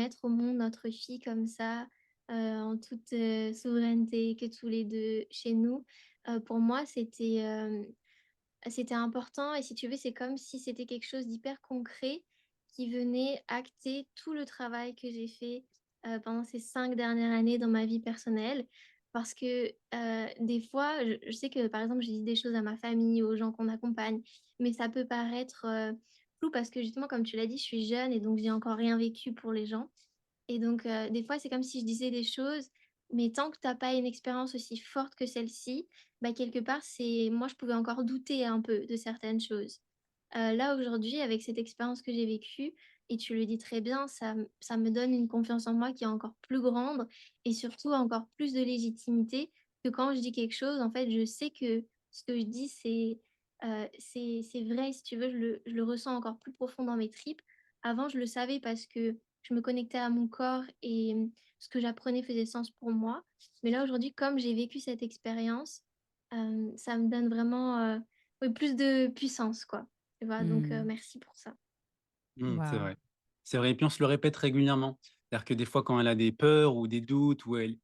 mettre au monde notre fille comme ça, en toute, souveraineté, que tous les 2 chez nous, pour moi, c'était important et si tu veux, c'est comme si c'était quelque chose d'hyper concret qui venait acter tout le travail que j'ai fait, pendant ces 5 dernières années dans ma vie personnelle. Parce que, des fois, je sais que, par exemple, j'ai dit des choses à ma famille, aux gens qu'on accompagne, mais ça peut paraître, flou parce que justement, comme tu l'as dit, je suis jeune et donc j'ai encore rien vécu pour les gens et donc des fois, c'est comme si je disais des choses, mais tant que tu as pas une expérience aussi forte que celle-ci, bah, quelque part, c'est moi, je pouvais encore douter un peu de certaines choses. Là, aujourd'hui, avec cette expérience que j'ai vécue et tu le dis très bien, ça me donne une confiance en moi qui est encore plus grande et surtout encore plus de légitimité que quand je dis quelque chose, en fait, je sais que ce que je dis, c'est vrai, si tu veux, je le ressens encore plus profond dans mes tripes. Avant, je le savais parce que je me connectais à mon corps et ce que j'apprenais faisait sens pour moi. Mais là, aujourd'hui, comme j'ai vécu cette expérience, ça me donne vraiment, oui, plus de puissance, quoi. Tu vois? Donc Mmh. merci pour ça. C'est Waouh! vrai. C'est vrai et puis on se le répète régulièrement. C'est-à-dire que des fois quand elle a des peurs ou des doutes ou elle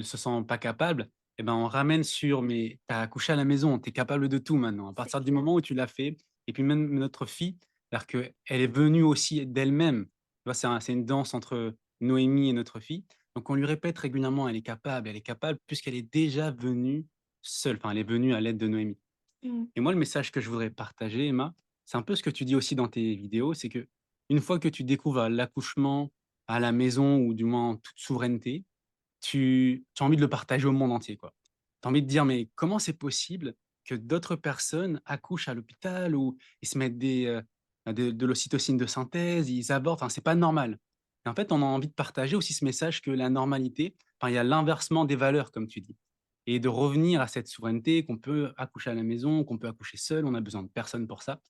se sent pas capable et ben, on ramène sur: «Mais tu as accouché à la maison, tu es capable de tout maintenant. À C'est partir du clair. moment où tu l'as fait» et puis même notre fille, c'est-à-dire qu'elle est venue aussi d'elle-même. Tu vois? C'est une danse entre Noémie et notre fille. Donc on lui répète régulièrement: elle est capable» puisqu'elle est déjà venue seule. Enfin, elle est venue à l'aide de Noémie. Mmh. Et moi, le message que je voudrais partager, Emma, c'est un peu ce que tu dis aussi dans tes vidéos, c'est que une fois que tu découvres l'accouchement à la maison ou du moins en toute souveraineté, tu as envie de le partager au monde entier, quoi. Tu as envie de dire: «Mais comment c'est possible que d'autres personnes accouchent à l'hôpital ou ils se mettent de l'ocytocine de synthèse, ils avortent, enfin, c'est pas normal». Et en fait, on a envie de partager aussi ce message que la normalité, enfin, il y a l'inversement des valeurs, comme tu dis et de revenir à cette souveraineté, qu'on peut accoucher à la maison, qu'on peut accoucher seul, on a besoin de personne pour ça.